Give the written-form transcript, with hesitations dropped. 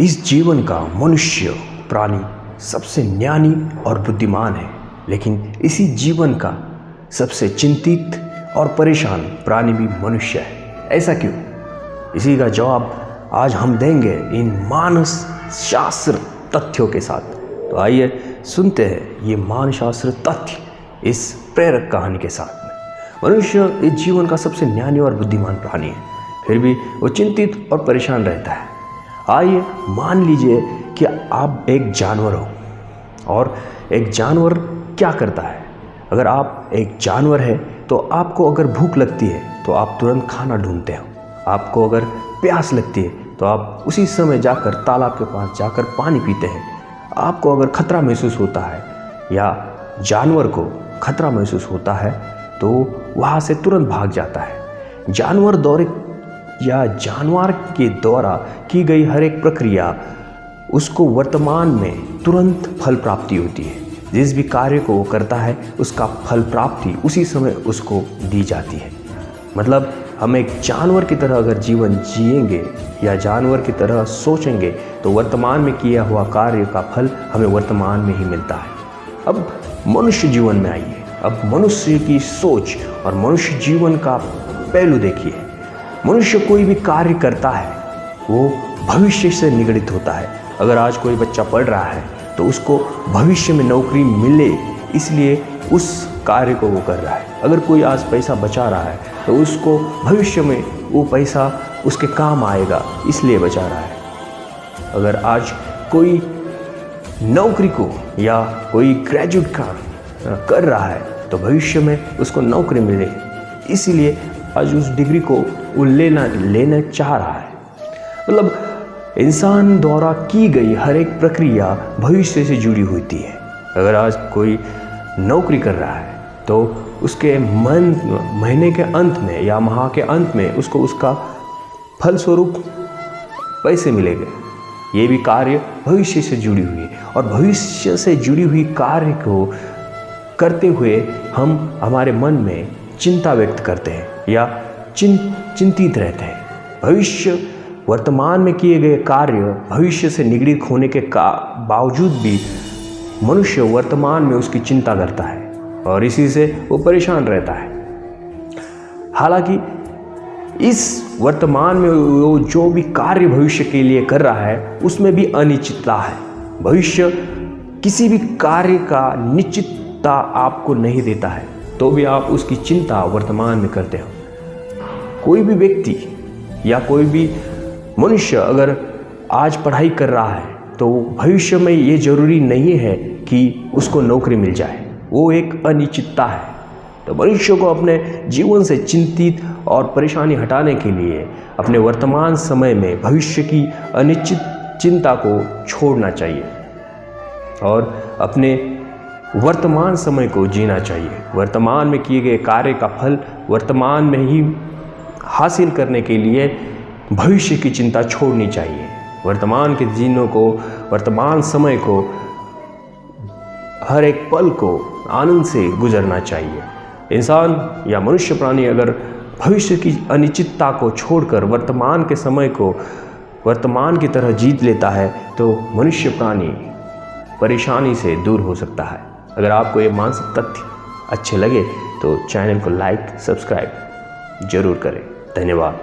इस जीवन का मनुष्य प्राणी सबसे ज्ञानी और बुद्धिमान है, लेकिन इसी जीवन का सबसे चिंतित और परेशान प्राणी भी मनुष्य है। ऐसा क्यों? इसी का जवाब आज हम देंगे इन मानस शास्त्र तथ्यों के साथ। तो आइए सुनते हैं ये मानसशास्त्र तथ्य इस प्रेरक कहानी के साथ में। मनुष्य इस जीवन का सबसे ज्ञानी और बुद्धिमान प्राणी है, फिर भी वो चिंतित और परेशान रहता है। आइए मान लीजिए कि आप एक जानवर हो, और एक जानवर क्या करता है? अगर आप एक जानवर है तो आपको अगर भूख लगती है तो आप तुरंत खाना ढूंढते हो। आपको अगर प्यास लगती है तो आप उसी समय जाकर तालाब के पास जाकर पानी पीते हैं। आपको अगर खतरा महसूस होता है या जानवर को खतरा महसूस होता है तो वहाँ से तुरंत भाग जाता है। जानवर के द्वारा की गई हर एक प्रक्रिया उसको वर्तमान में तुरंत फल प्राप्ति होती है। जिस भी कार्य को वो करता है उसका फल प्राप्ति उसी समय उसको दी जाती है। मतलब हम एक जानवर की तरह अगर जीवन जिएंगे या जानवर की तरह सोचेंगे तो वर्तमान में किया हुआ कार्य का फल हमें वर्तमान में ही मिलता है। अब मनुष्य जीवन में आइए। अब मनुष्य की सोच और मनुष्य जीवन का पहलू देखिए। मनुष्य कोई भी कार्य करता है वो भविष्य से निगडित होता है। अगर आज कोई बच्चा पढ़ रहा है तो उसको भविष्य में नौकरी मिले, इसलिए उस कार्य को वो कर रहा है। अगर कोई आज पैसा बचा रहा है तो उसको भविष्य में वो पैसा उसके काम आएगा, इसलिए बचा रहा है। अगर आज कोई नौकरी को या कोई ग्रेजुएट काम कर रहा है तो भविष्य में उसको नौकरी मिले, इसीलिए आज उस डिग्री को वो लेना चाह रहा है। मतलब इंसान द्वारा की गई हर एक प्रक्रिया भविष्य से जुड़ी होती है। अगर आज कोई नौकरी कर रहा है तो उसके महीने के अंत में या माह के अंत में उसको उसका फलस्वरूप पैसे मिलेंगे। ये भी कार्य भविष्य से जुड़ी हुई है, और भविष्य से जुड़ी हुई कार्य को करते हुए हम हमारे मन में चिंता व्यक्त करते हैं या चिंतित रहते हैं। भविष्य वर्तमान में किए गए कार्य भविष्य से निगडित होने के बावजूद भी मनुष्य वर्तमान में उसकी चिंता करता है और इसी से वो परेशान रहता है। हालांकि इस वर्तमान में वो जो भी कार्य भविष्य के लिए कर रहा है उसमें भी अनिश्चितता है। भविष्य किसी भी कार्य का निश्चितता आपको नहीं देता है, तो भी आप उसकी चिंता वर्तमान में करते हो। कोई भी व्यक्ति या कोई भी मनुष्य अगर आज पढ़ाई कर रहा है तो भविष्य में ये जरूरी नहीं है कि उसको नौकरी मिल जाए, वो एक अनिश्चितता है। तो मनुष्य को अपने जीवन से चिंतित और परेशानी हटाने के लिए अपने वर्तमान समय में भविष्य की अनिश्चित चिंता को छोड़ना चाहिए और अपने वर्तमान समय को जीना चाहिए। वर्तमान में किए गए कार्य का फल वर्तमान में ही हासिल करने के लिए भविष्य की चिंता छोड़नी चाहिए। वर्तमान के जीनों को, वर्तमान समय को, हर एक पल को आनंद से गुजरना चाहिए। इंसान या मनुष्य प्राणी अगर भविष्य की अनिश्चितता को छोड़कर वर्तमान के समय को वर्तमान की तरह जीत लेता है तो मनुष्य प्राणी परेशानी से दूर हो सकता है। अगर आपको ये मानसिक तथ्य अच्छे लगे तो चैनल को लाइक, सब्सक्राइब जरूर करें। धन्यवाद।